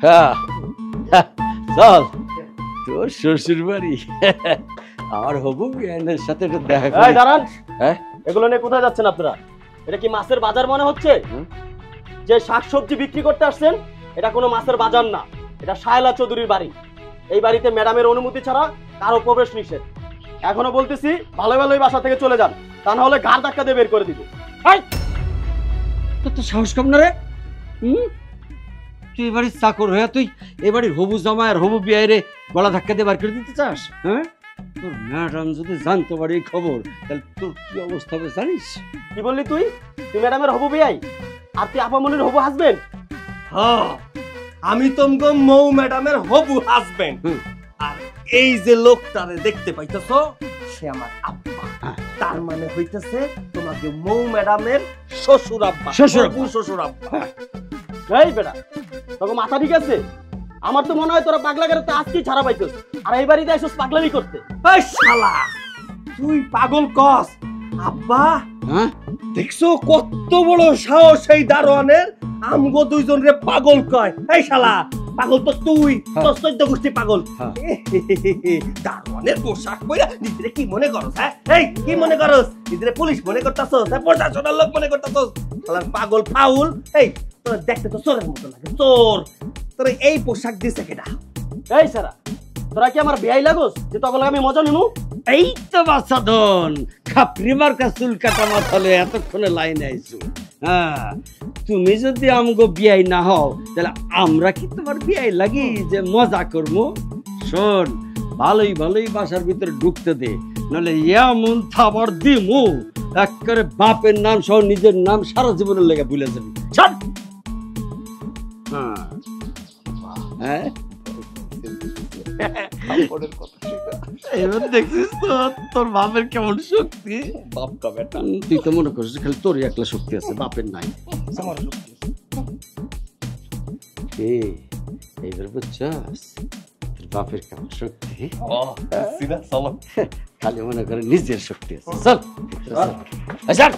হ্যাঁ চল তোর শ্বশুর বাড়ি আমার হবু বিয়ানের সাথে একটু দেখা করি। দাঁড়ান, হ্যাঁ এগুলো নিয়ে কোথায় যাচ্ছেন আপনারা? এটা কি মাছের বাজার মনে হচ্ছে? যে শাকসবজি বিক্রি করতে আসছেন এটা কোনো মাছের বাজার না, এটা শায়লা চৌধুরীর বাড়ি। এই বাড়িতে ম্যাডামের অনুমতি ছাড়া কারো প্রবেশ নিষেধ। এখনো বলতেছি ভালো ভালোই বাসা থেকে চলে যান, তা না হলে ঘাড় ধাক্কা দিয়ে বের করে দিব। তোর তো সাহস কম না রে। তুই এবারে চাকর হয়ে তুই এবারে হবু জামাই আর হবু বিয়াইরে গলা ধাক্কা দিয়ে বার করে দিতে চাস? হ্যাঁ, তোর ম্যাডাম যদি জানতে পারে এই খবর তাহলে তোর কি অবস্থা হবে জানিস? কি বললি তুই? তুই ম্যাডামের হবু বিয়াই আর তুই আপামনির হবু হাজবেন্ড? হ্যাঁ, আমি তোমগো মৌ ম্যাডামের হবু হাজবেন্ড। আর এই যে লোকটারে দেখতে পাইতেছো সে আমার আব্বা। তার মানে হইতেছে তোমাকে মৌ ম্যাডামের শ্বশুর আব্বা। শ্বশুর আব্বা। এই বেটা, তোকে মাথা ঠিক আছে? আমার তো মনে হয় তোরা পাগলা গাড়িতে আজকেই ছাড়া পাইছস, আর এই বাড়িতে এসেছিস পাগলামি করতে। এই শালা, তুই পাগল কস? আব্বা দেখছো কত বড় সাহস এই দারোয়ানের? আমগো দুইজন রে পাগল কয়। এই শালা, পাগল তো তুই, তোর 14 গোষ্ঠী পাগল। দারোয়ানের পোশাক পরে নিজেরে কি মনে করস? হ্যাঁ, এই কি মনে করস? নিজেরে পুলিশ মনে করতাছস? প্রশাসনের লোক মনে করতাছস? শালার পাগল ফাউল। এই তোর দেখতে তো চোরের মতো লাগে। চোর তোর এই পোশাক দিছে কেডা? এই সারা, তোরা কি আমার বেয়াই লাগোস যে তখন আমি মজা নিমু? এই তো বাচ্চাদন খাপড়ি মার্কা চুল কাটা মাথালে এতক্ষণে লাইনে আইছো। হ্যাঁ, তুমি যদি আমগো বিয়াই না হও তাহলে আমরা কি তোমার বিয়াই লাগি যে মজা করবো? শোন, ভালোই ভালোই বাসার ভিতরে ঢুকতে দে, নাহলে এমন থাবার দিমু একেবারে বাপের নাম সহ নিজের নাম সারা জীবনের লেগে ভুলে যাবি। ছাড়। হ্যাঁ, এবার দেখছিস তো তোর বাপের কেমন শক্তি? বাপ কা বেটা, তুই তো মনে করছিস খালি তোরই একলা শক্তি আছে, বাপের নাই। আমার শক্তি এইবার বুঝছস তোর বাপের কেমন শক্তি? সিধা চলো। খালি মনে করে নিজের শক্তি আছে। চল চল।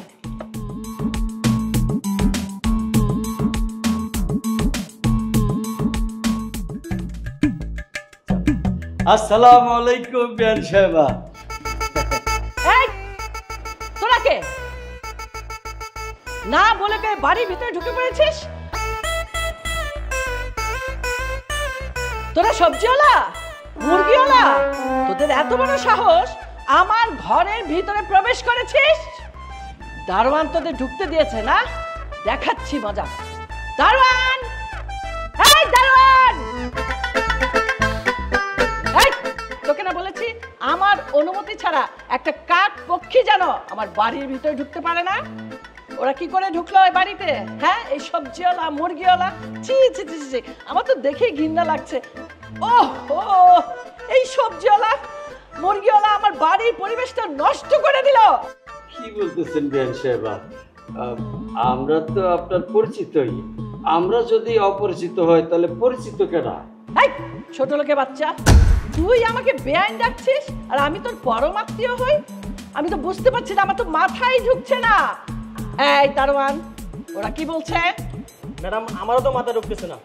আসসালামু আলাইকুম বিয়ান সাহেবা। এই তোরা কে? না বলে কে বাড়ির ভিতরে ঢুকে পড়েছিস? তোরা সবজিওয়ালা, মুরগিওয়ালা, তোদের এত বড় সাহস আমার ঘরের ভিতরে প্রবেশ করেছিস? দারোয়ান তোদের ঢুকতে দিয়েছে না? দেখাচ্ছি মজা। দারোয়ান, এই দারোয়ান, তোকে না বলেছি আমার অনুমতি ছাড়া একটা কাক পক্ষী যেন আমার বাড়ির ভিতরে ঢুকতে পারে না? ওরা কি করে ঢুকলো এই বাড়িতে? হ্যাঁ, এই সবজিওয়ালা, মুরগিওয়ালা, ছি ছি ছি ছি, আমার তো দেখেই ঘৃণা লাগছে। ওহো, এই সবজিওয়ালা, মুরগিওয়ালা আমার বাড়ির পরিবেশটা নষ্ট করে দিল। কি বলতেছেন বিয়ান সাহেবা? আমরা তো আপনার পরিচিতই। আমরা যদি অপরিচিত হয় তাহলে পরিচিত কেনা? এই ছোট লোকে বাচ্চা, তুই আমাকে বেআইন ডাকছিস আর আমি তোর পরম আত্মীয় হই? আমি তো বুঝতে পারছি না, আমার তো মাথায় ঢুকছে না। এই দারোয়ান, ওরা কি বলছে? ম্যাডাম, আমারও তো মাথা ঢুকতেছে না।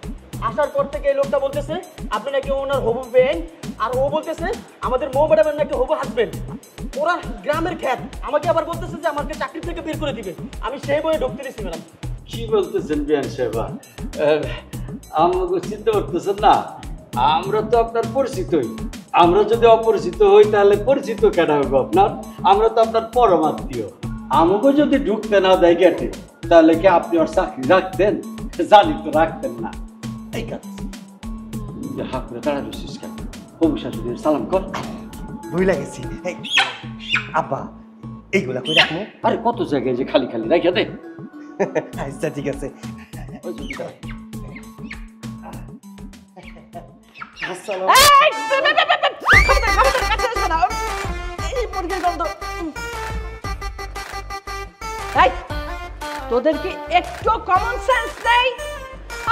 আসার পর থেকে এই লোকটা বলতেছে আপনি নাকি ওনার হবু বেন, আর ও বলতেছে আমাদের মৌ ম্যাডামের নাকি হবু হাজবেন্ড। ওরা গ্রামের খ্যাত, আমাকে আবার বলতেছে যে আমাকে চাকরি থেকে বের করে দিবে। আমি সেই বয়ে ঢুকতে দিচ্ছি। ম্যাডাম, কি বলতেছেন বিয়ান সাহেবা? আমাকে চিন্তা করতেছেন না? আমরা তো আপনার পরিচিতই। আমরা যদি অপরিচিত হই তাহলে পরিচিত কেন হবে আপনার? আমরা তো আপনার পরম আত্মীয়। আমাকে যদি ঢুকতে না দেয় গেটে তাহলে কি আপনি ওর চাকরি রাখতেন? জানি তো রাখতেন না। এই কাজ হাত করে তাড়া দিচ্ছিস কেন? হবু শাশুড়ির সালাম কর। ভুলে গেছি। আব্বা, এইগুলা কই রাখবো? আরে কত জায়গায় যে খালি খালি রাখা দে। আচ্ছা ঠিক আছে। তোদের কি একটু কমন সেন্স নেই?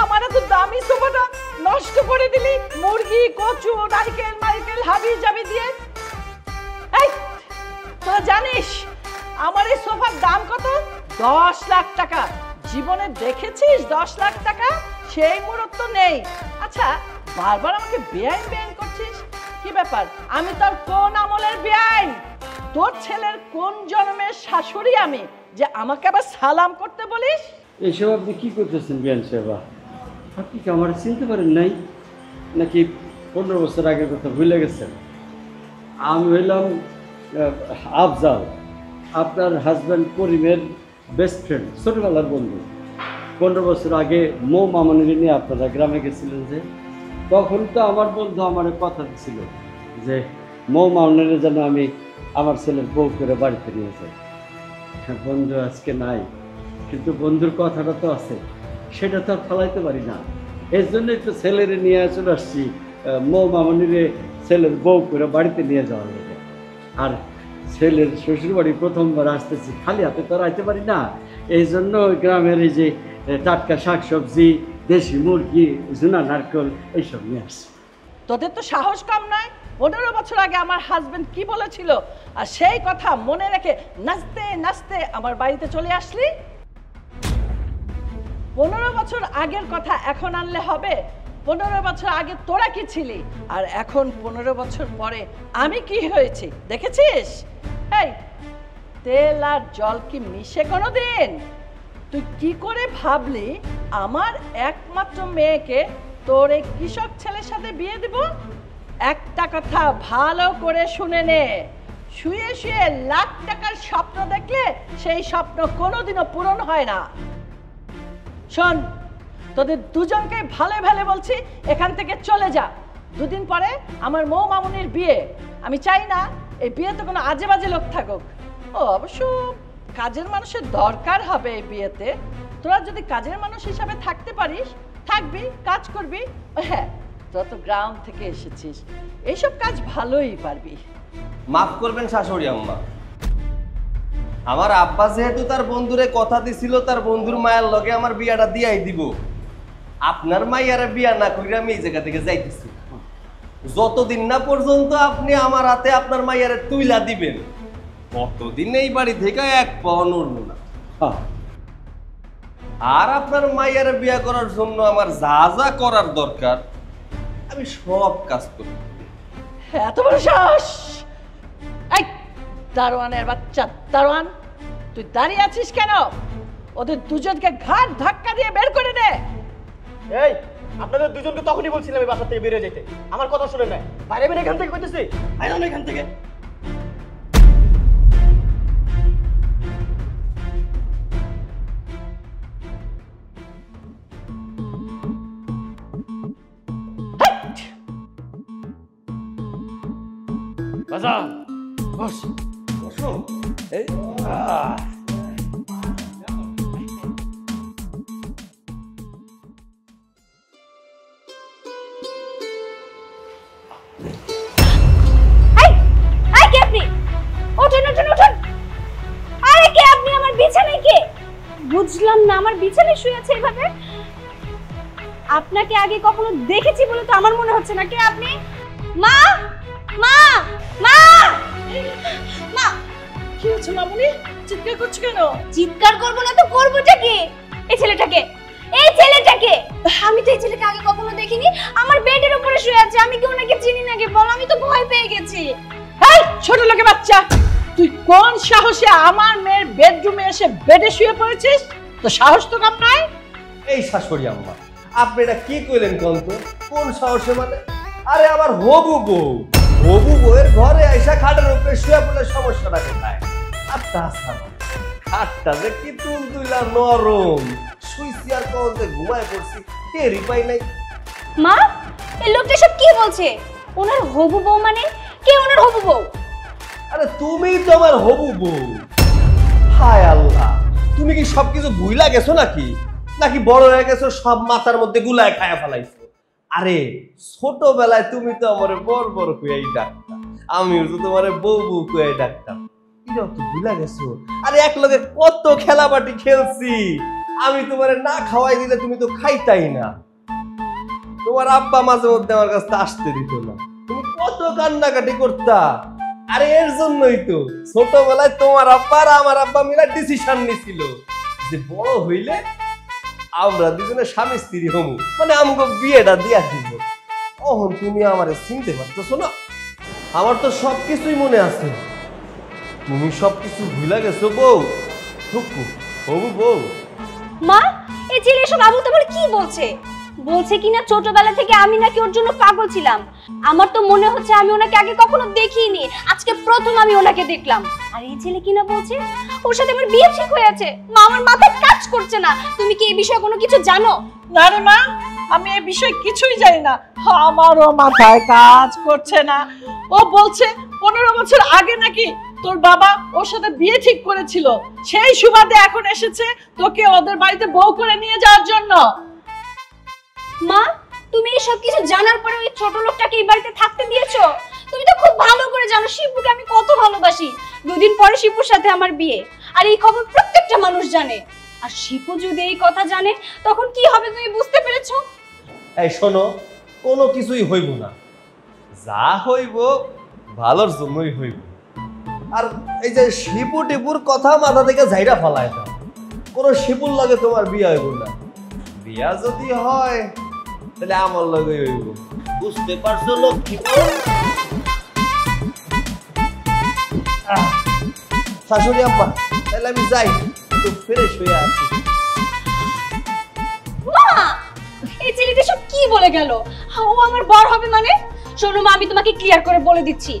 আমার তো দামি সোফাটা নষ্ট করে দিলি মুরগি, কচু, নারকেল মারকেল হাবি জাবি দিয়ে। এই তোরা জানিস আমার এই সোফার দাম কত? 10 লাখ টাকা। জীবনে দেখেছিস 10 লাখ টাকা? সেই মুহূর্ত নেই। আচ্ছা, বারবার আমাকে বেআইন বেআইন করছিস, কি ব্যাপার? আমি তোর কোন আমলের বেআইন? তোর ছেলের কোন জন্মের শাশুড়ি আমি যে আমাকে আবার সালাম করতে বলিস? এসব আপনি কি করতেছেন বিয়ান সাহেবা? আপনি কি আমার চিনতে পারেন নাই, নাকি 15 বছর আগের কথা ভুলে গেছেন? আমি হইলাম আফজাল, আপনার হাজব্যান্ড করিমের বেস্ট ফ্রেন্ড, ছোটবেলার বন্ধু। 15 বছর আগে মৌ মামনির নিয়ে আপনারা গ্রামে গেছিলেন যে, তখন তো আমার বন্ধু আমার কথা দিছিল যে মৌ মামনির যেন আমি আমার ছেলের বউ করে বাড়িতে নিয়ে যাই। বন্ধু আজকে নাই, কিন্তু বন্ধুর কথাটা তো আছে, সেটা তো আর ফলাইতে পারি না। এই জন্যই তো ছেলেরে নিয়ে চলে আসছি মৌ মামনিরে ছেলের বউ করে বাড়িতে নিয়ে যাওয়ার লাগে। আর ছেলের শ্বশুরবাড়ি প্রথমবার আসতেছি, খালি হাতে তো আর আইতে পারি না। এই জন্য গ্রামের এই যে টাটকা শাকসবজি, দেশি মুরগি, জুনা নারকেল এইসব নিয়ে আসছি। তোদের তো সাহস কম নয়। 15 বছর আগে আমার হাজবেন্ড কি বলেছিল, আর সেই কথা মনে রেখে নাচতে নাচতে আমার বাড়িতে চলে আসলি। 15 বছর আগের কথা এখন আনলে হবে? 15 বছর আগে তোরা কি ছিলি, আর এখন 15 বছর পরে আমি কি হয়েছি দেখেছিস? এই, তেল আর জল কি মিশে কোনোদিন? তুই কি করে ভাবলি আমার একমাত্র মেয়েকে তোর এই কৃষক ছেলের সাথে বিয়ে দিব? একটা কথা ভালো করে শুনে নে, শুয়ে শুয়ে লাখ টাকার স্বপ্ন দেখলে সেই স্বপ্ন কোনোদিনও পূরণ হয় না। শোন, তোদের দুজনকে ভালো ভালো বলছি, এখান থেকে চলে যা। দুদিন পরে আমার মৌ মামুনির বিয়ে, আমি চাই না এই বিয়েতে কোনো আজে বাজে লোক থাকুক। ও অবশ্য কাজের মানুষের দরকার হবে এই বিয়েতে। তোরা যদি কাজের মানুষ হিসাবে থাকতে পারিস থাকবি, কাজ করবি। হ্যাঁ, তোরা তো গ্রাম থেকে এসেছিস, এইসব কাজ ভালোই পারবি। মাফ করবেন শাশুড়ি আম্মা, আমার আব্বা যেহেতু তার বন্ধুরে কথা দিছিল তার বন্ধুর মায়ের লগে আমার বিয়াটা দিয়াই দিব, আপনার মাইয়ারে বিয়া না কইরা আমি এই জায়গা থেকে যাইতেছি। যতদিন না পর্যন্ত আপনি আমার হাতে আপনার মাইয়ারে তুইলা দিবেন, ততদিন এই বাড়ি থেকে এক পাও নড়ব না। আর আপনার মাইয়ারে বিয়া করার জন্য আমার যা যা করার দরকার আমি সব কাজ করব। এত বড় সাহস! এই দারোয়ানের বাচ্চা দারোয়ান, তুই দাঁড়িয়ে আছিস কেন? ওদের দুজনকে ঘাট ধাক্কা দিয়ে বের করে দে। এই, আপনাদের দুজনকে তখনই বলছিলাম এই বাসা থেকে বেরিয়ে যেতে, আমার কথা শুনে নাই। বাইরে বেরিয়ে এখান থেকে কইতেছি, আইন না এখান থেকে। বাজা বস বসো। এই বুঝলাম না, আমার বিছানায় শুয়ে আছে এভাবে? আপনাকে আগে কখনো দেখেছি বলে তো আমার মনে হচ্ছে না। কে আপনি? মা, মা, মা, মা! কি হচ্ছে মামুনি? চিৎকার করছো কেন? চিৎকার করব না তো করবোটা কি? এই ছেলেটাকে, এই ছেলেটাকে! আমি তো এই ছেলেকে আগে কখনো দেখিনি। আমার বেডের উপরে শুয়ে আছে, আমি কি ওনাকে চিনি নাকি বল? আমি তো ভয় পেয়ে গেছি। এই ছোট লোকের বাচ্চা, তুই কোন সাহসে আমার মেয়ের বেডরুমে এসে বেডে শুয়ে পড়েছিস? তো সাহস তো কম নয়। এই শাশুড়ি আম্মা, আপনি এটা কি কইলেন কোন তো? কোন সাহসে মানে? আরে আমার হবু বউ, হবু বউয়ের ঘরে আইসা খাটের উপরে শুয়ে পড়লে সমস্যাটা কোথায়? আর তাছাড়া খাটটা যে কি তুলতুলা নরম, শুইছি আর কওতে ঘুমায় পড়ছি, টেরই পাই নাই। মা, এই লোকটা সব কি বলছে? ওনার হবু বউ মানে? কে ওনার হবু বউ? আরে তুমিই তো আমার হবু বউ। হায় আল্লাহ, তুমি কি সবকিছু ভুইলা গেছো নাকি? নাকি বড় হয়ে গেছো সব মাথার মধ্যে গুলায় খায়া ফেলাইছো? আরে ছোটবেলায় তুমি তো আমারে বড় বড় কুয়াই ডাকতা, আমিও তো তোমারে বউ বউ কুয়াই ডাকতাম। এটাও তো ভুলা গেছো? আরে এক লগে কত খেলাবাটি খেলছি, আমি তোমারে না খাওয়াই দিলে তুমি তো খাইতাই না। তোমার আব্বা মাঝে মধ্যে আমার কাছে আসতে দিত না, তুমি কত কান্নাকাটি করতা। আরে এর জন্যই তো ছোটবেলায় তোমার আব্বা আর আমার আব্বা মিলে ডিসিশন নিছিল যে বড় হইলে আমরা দুজনে স্বামী স্ত্রী হমু, মানে আমাকে বিয়েটা দিয়া দিব। ওহন তুমি আমারে চিনতে পারতেছো না? আমার তো সবকিছুই মনে আছে। তুমি সবকিছু ভুলে গেছো বউ। টুকু হবু বউ। মা, এই ছেলে এসব আবল তাবল কি বলছে? বলছে কিনা ছোটবেলা থেকে আমি নাকি ওর জন্য পাগল ছিলাম। আমার তো মনে হচ্ছে আমি ওনাকে আগে কখনো দেখিনি, আজকে প্রথম আমি ওনাকে দেখলাম। আর এই ছেলে কিনা বলছে ওর সাথে আমার বিয়ে ঠিক হয়ে আছে। মা, আমার মাথায় কাজ করছে না। তুমি কি এই বিষয়ে কোনো কিছু জানো? না রে মা, আমি এই বিষয়ে কিছুই জানি না। আমারও মাথায় কাজ করছে না। ও বলছে 15 বছর আগে নাকি তোর বাবা ওর সাথে বিয়ে ঠিক করেছিল, সেই সুবাদে এখন এসেছে তোকে ওদের বাড়িতে বউ করে নিয়ে যাওয়ার জন্য। মা, তুমি এই সব কিছু জানার পরে ওই ছোট লোকটাকে এই বাড়িতে থাকতে দিয়েছো? তুমি তো খুব ভালো করে জানো শিপুকে আমি কত ভালোবাসি। 2 দিন পরে শিপুর সাথে আমার বিয়ে, আর এই খবর প্রত্যেকটা মানুষ জানে। আর শিপু যদি এই কথা জানে তখন কি হবে তুমি বুঝতে পেরেছো? এই শোনো, কোনো কিছুই হইব না। যা হইব ভালোর জন্যই হইব। আর এই যে শিপু টিপুর কথা মাথা থেকে ঝাইরা ফালায় দাও। কোনো শিপুর লাগে তোমার বিয়ে হইব না। বিয়া যদি হয় তাহলে আমার লগে হইব। বুঝতে পারছো লক্ষ্মী? শাশুড়ি আম্মা, তাহলে আমি যাই, একটু ফ্রেশ হয়ে আসি। মা, এই ছেলেটা সব কি বলে গেল? ও আমার বর হবে মানে? শোনো মা, আমি তোমাকে ক্লিয়ার করে বলে দিচ্ছি,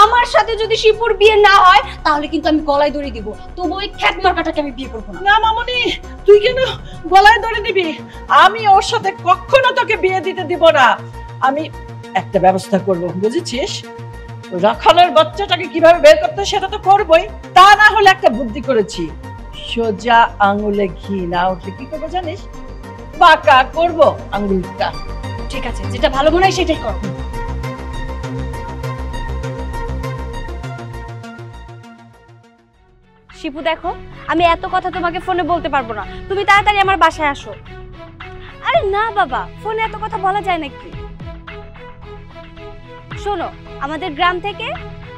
আমার সাথে যদি শিপুর বিয়ে না হয় তাহলে কিন্তু আমি গলায় দড়ি দিব। তবু ওই খ্যাত মার্কাটাকে আমি বিয়ে করবো না। না মামুনি, তুই কেন গলায় ধরে দিবি? আমি ওর সাথে কখনো তোকে বিয়ে দিতে দিব না। আমি একটা ব্যবস্থা করব, বুঝেছিস? রাখালের বাচ্চাটাকে কিভাবে বের করতে সেটা তো করবই। তা না হলে একটা বুদ্ধি করেছি, সোজা আঙুলে ঘি না উঠলে কি করবো জানিস? পাকা করব আঙুলটা। ঠিক আছে, যেটা ভালো মনে হয় সেটাই করো। শিপু দেখো, আমি এত কথা তোমাকে ফোনে বলতে পারবো না, তুমি তাড়াতাড়ি আমার বাসায় আসো। আরে না বাবা, ফোনে এত কথা বলা যায় নাকি? শোনো, আমাদের গ্রাম থেকে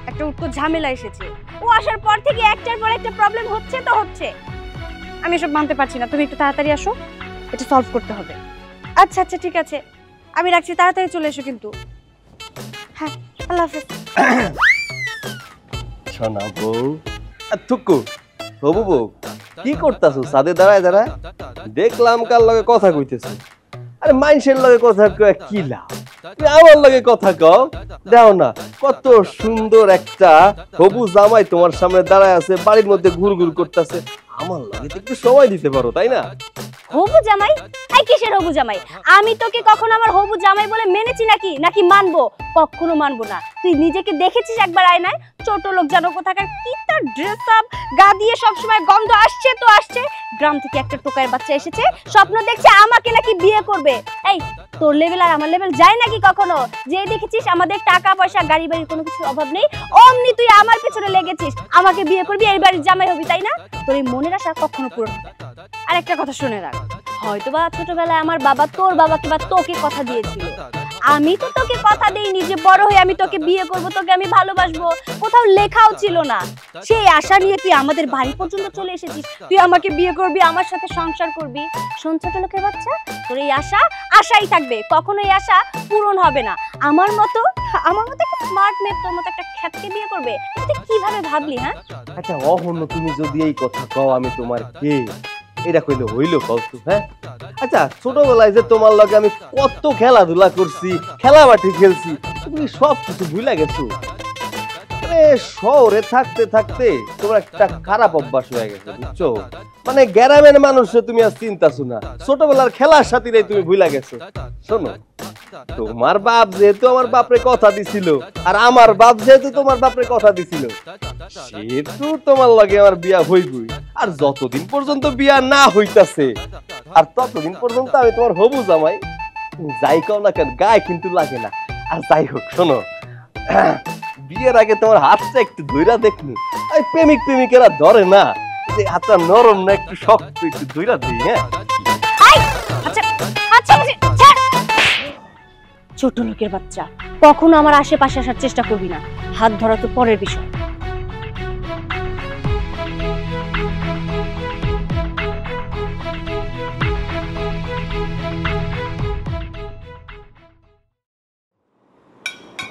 একটা উটকো ঝামেলা এসেছে। ও আসার পর থেকে একটার পর একটা প্রবলেম হচ্ছে তো হচ্ছে। আমি এসব মানতে পারছি না, তুমি একটু তাড়াতাড়ি আসো, এটা সলভ করতে হবে। আচ্ছা আচ্ছা ঠিক আছে, আমি রাখছি, তাড়াতাড়ি চলে এসো কিন্তু। হ্যাঁ, আল্লাহ হাফেজ। শোনা বউ। থুকু হবু বউ, কি করতাছো সাদে দাঁড়ায় দাঁড়ায়? দেখলাম কার লগে কথা কইতেছো। আরে মানুষের লগে কথা কয় কি লাভ? তুমি আমার লগে কথা কও। দেখো না কত সুন্দর একটা হবু জামাই তোমার সামনে দাঁড়ায় আছে, বাড়ির মধ্যে ঘুরঘুর করতেছে। আমার লগে তো একটু সময় দিতে পারো, তাই না? হবু জামাই? এই কিসের হবু জামাই? আমি তোকে কখনো আমার হবু জামাই বলে মেনেছি নাকি? নাকি মানবো? কখনো মানবো না। তুই নিজেকে দেখেছিস একবার আয়নায়? ছোট লোক জানো কোথাকার, কি তার ড্রেস আপ, গা দিয়ে সবসময় গন্ধ আসছে তো আসছে। গ্রাম থেকে একটা টোকাইয়ের বাচ্চা এসেছে, স্বপ্ন দেখছে আমাকে নাকি বিয়ে করবে। এই তোর লেভেল আর আমার লেভেল যায় নাকি কখনো? যে দেখেছিস আমাদের টাকা পয়সা গাড়ি বাড়ির কোনো কিছুর অভাব নেই, অমনি তুই আমার পেছনে লেগেছিস, আমাকে বিয়ে করবি, এই বাড়ির জামাই হবি, তাই না? তোর এই মনের আশা কখনো পূরণ হবে না। আর একটা কথা শুনে রাখ, হয়তোবা ছোটবেলায় আমার বাবা তোর বাবাকে বা তোকে কথা দিয়েছিল, আমি তো তোকে কথা দেইনি যে বড় হয়ে আমি তোকে বিয়ে করব, তোকে আমি ভালোবাসবো। কোথাও লেখাও ছিল না। সেই আশা নিয়ে তুই আমাদের বাড়ি পর্যন্ত চলে এসেছিস, তুই আমাকে বিয়ে করবি, আমার সাথে সংসার করবি। শোন ছোট লোকের বাচ্চা, তোর এই আশা আশাই থাকবে, কখনো এই আশা পূরণ হবে না। আমার মতো একটা স্মার্ট মেয়ে তোর মতো একটা খ্যাতকে বিয়ে করবে, তুই কিভাবে ভাবলি? হ্যাঁ আচ্ছা অহন্য তুমি যদি এই কথা কও আমি তোমার কে, এটা কইলে হইলো কও তো? হ্যাঁ আচ্ছা, ছোটবেলায় যে তোমার লগে আমি কত খেলাধুলা করছি, খেলা মাঠে খেলছি, তুমি সব কিছু ভুলে গেছো। শহরে থাকতে থাকতে তোমার একটা খারাপ অভ্যাস হয়ে গেছে, বুঝছো? মানে গ্রামের মানুষে তুমি আর চিন্তাছো না, ছোটবেলার খেলার সাথীরে তুমি ভুলে গেছো। শোনো, তোমার বাপ যেহেতু আমার বাপরে কথা দিছিল, আর আমার বাপ যেহেতু তোমার বাপরে কথা দিছিল, সেহেতু তোমার লগে আমার বিয়া হইবই। আর যতদিন পর্যন্ত বিয়া না হইতাছে, আর ততদিন পর্যন্ত আমি তোমার হবু জামাই। যাই কও না কেন, গায়ে কিন্তু লাগে না। আর যাই হোক শোনো, বিয়ের আগে তোমার হাতটা একটু ধইরা দেখনি, ওই প্রেমিক প্রেমিকেরা ধরে না যে হাতটা নরম না একটু শক্ত, একটু ধইরা দিই। হ্যাঁ আচ্ছা আচ্ছা, ছোট লোকের বাচ্চা, কখনো আমার আশেপাশে আসার চেষ্টা করবি না। হাত ধরা তো পরের বিষয়।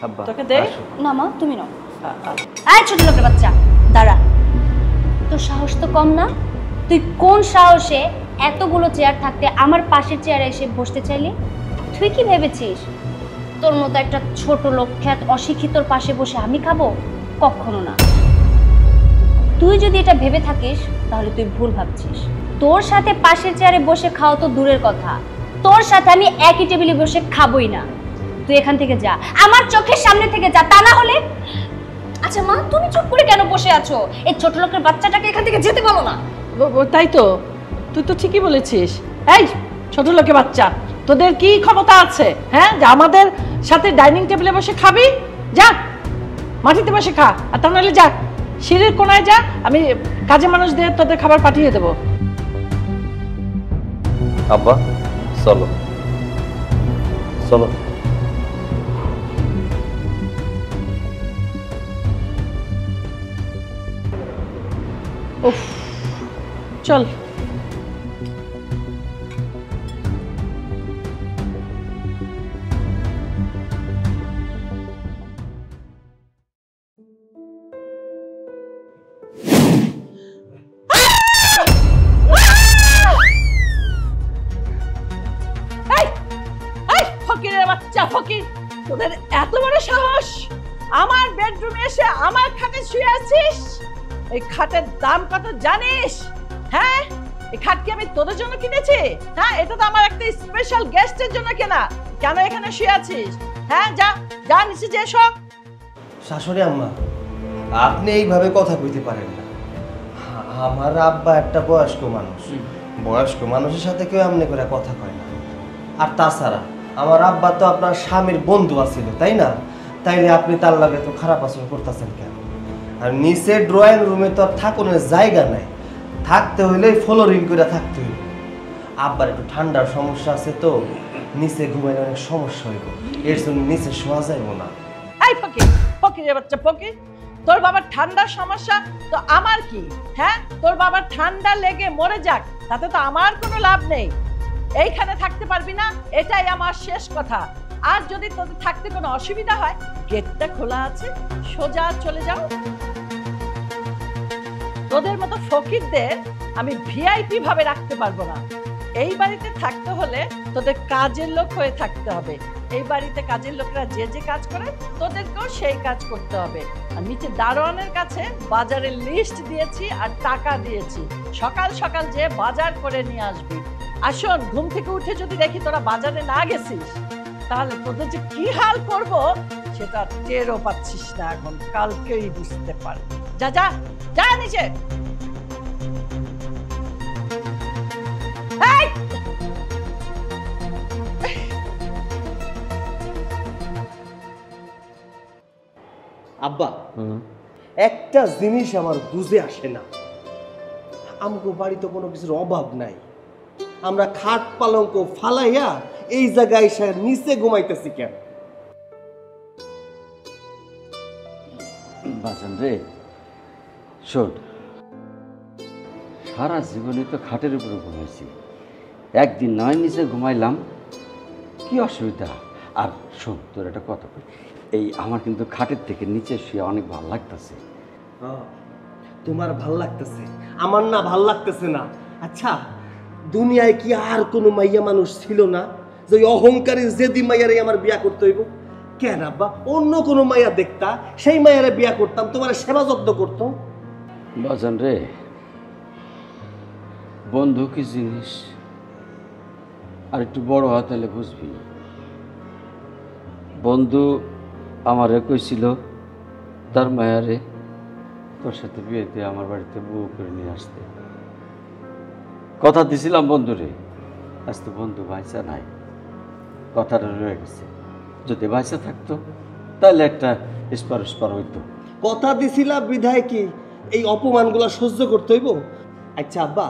আব্বা তোকে দে না মা তুমি নাও। আয় ছোট লোকের বাচ্চা দাঁড়া, তোর সাহস তো কম না? তুই কোন সাহসে এতগুলো চেয়ার থাকতে আমার পাশের চেয়ারে এসে বসতে চাইলি? তুই কি ভেবেছিস তোর মতো একটা ছোট লোক খ্যাত অশিক্ষিতর পাশে বসে আমি খাবো? কখনো না। তুই যদি এটা ভেবে থাকিস তাহলে তুই ভুল ভাবছিস। তোর সাথে পাশের চেয়ারে বসে খাও তো দূরের কথা, তোর সাথে আমি একই টেবিলে বসে খাবোই না। তুই এখান থেকে যা, আমার চোখের সামনে থেকে যা, তা না হলে। আচ্ছা মা, তুমি চুপ করে কেন বসে আছো? এই ছোট লোকের বাচ্চাটাকে এখান থেকে যেতে বলো না। তাই তো, তুই তো ঠিকই বলেছিস। এই ছোট লোকের বাচ্চা, তোদের কি ক্ষমতা আছে হ্যাঁ যে আমাদের সাথে ডাইনিং টেবিলে বসে খাবি? যা মাটিতে বসে খা, আর তা নাহলে যা সিঁড়ির কোনায় যা, আমি কাজে মানুষদের তোদের খাবার পাঠিয়ে দেবো। আব্বা চলো চলো। উফ, চল। ফকিরের বাচ্চা ফকির, তোদের এত বড় সাহস আমার বেডরুমে এসে আমার খাটে শুয়ে আছিস? এই খাটের দাম কত জানিস? হ্যাঁ, এই খাট কি আমি তোদের জন্য কিনেছি? হ্যাঁ, এটা তো আমার একটা স্পেশাল গেস্টের জন্য কেনা। কেন এখানে শুয়ে আছিস? হ্যাঁ, যা যা নিচে যে সব। শাশুড়ি আম্মা, আপনি এইভাবে কথা কইতে পারেন না। আমার আব্বা একটা বয়স্ক মানুষ, বয়স্ক মানুষের সাথে কেউ এমনি করে কথা কয় না। আর তাছাড়া আমার আব্বা তো আপনার স্বামীর বন্ধু আছিল, তাই না? তাইলে আপনি তার লাগে তো খারাপ আচরণ করতেছেন কেন? আর নিচে ড্রয়িং রুমে তো আর থাকুনের জায়গা নাই, থাকতে হইলে ফ্লোরিং করে থাকতে হইব। আব্বার একটু ঠান্ডার সমস্যা আছে তো, নিচে ঘুমাইলে অনেক সমস্যা হইব, এর জন্য নিচে শোয়া যাইব না। এই ফকির, ফকিরের বাচ্চা ফকির, তোর বাবার ঠান্ডার সমস্যা তো আমার কি? হ্যাঁ, তোর বাবার ঠান্ডা লেগে মরে যাক, তাতে তো আমার কোনো লাভ নেই। এইখানে থাকতে পারবি না, এটাই আমার শেষ কথা। আর যদি তোদের থাকতে কোনো অসুবিধা হয়, গেটটা খোলা আছে, সোজা চলে যাও। তোদের মতো ফকিরদের আমি ভিআইপি ভাবে রাখতে পারবো না। এই বাড়িতে থাকতে হলে তোদের কাজের লোক হয়ে থাকতে হবে। এই বাড়িতে কাজের লোকরা যে যে কাজ করে তোদেরকেও সেই কাজ করতে হবে। আর নিচে দারোয়ানের কাছে বাজারের লিস্ট দিয়েছি আর টাকা দিয়েছি, সকাল সকাল যে বাজার করে নিয়ে আসবি। আর শোন, ঘুম থেকে উঠে যদি দেখি তোরা বাজারে না গেছিস, তাহলে তোদের যে কি হাল করব সেটা টেরও পাচ্ছিস না এখন, কালকেই বুঝতে পারবি। যা যা যা নিচে। এই! আব্বা, একটা জিনিস আমার বুঝে আসে না, আমগো বাড়িতে কোনো কিছুর অভাব নাই, আমরা খাট পালঙ্ক ফালাইয়া এই জায়গায় এসে নিচে ঘুমাইতেছি কেন? বাজান রে, শোন, সারা জীবনে তো খাটের উপরে ঘুমাইছি, একদিন নয় নিচে ঘুমাইলাম, কি অসুবিধা? আর শোন, তোর একটা কথা কই, এই আমার কিন্তু খাটের থেকে নিচে শুয়ে অনেক ভালো লাগতেছে। তোমার ভাল লাগতেছে, আমার না ভাল লাগতেছে না। আচ্ছা, দুনিয়ায় কি আর কোনো মাইয়া মানুষ ছিল না যে অহংকারী জেদি মাইয়ারে আমার বিয়া করতে হইব? কেন আব্বা, অন্য কোনো মাইয়া দেখতা, সেই মাইয়ারে বিয়া করতাম, তোমার সেবা যত্ন করতো। বাজান রে, বন্ধু কি জিনিস আর একটু বড় হয় তাহলে বুঝবি। বন্ধু আমারে কইছিল তার মায়ারে তোর সাথে বিয়েতে আমার বাড়িতে বউ করে নিয়ে আসতে, কথা দিছিলাম বন্ধুরে। আজ তো বন্ধু বাইসা নাই, কথাটা রয়ে গেছে। যদি বাইসা থাকতো তাহলে একটা স্পার হইতো। কথা দিছিলা বিধায় কি এই অপমানগুলো সহ্য করতে হইব? আচ্ছা আব্বা,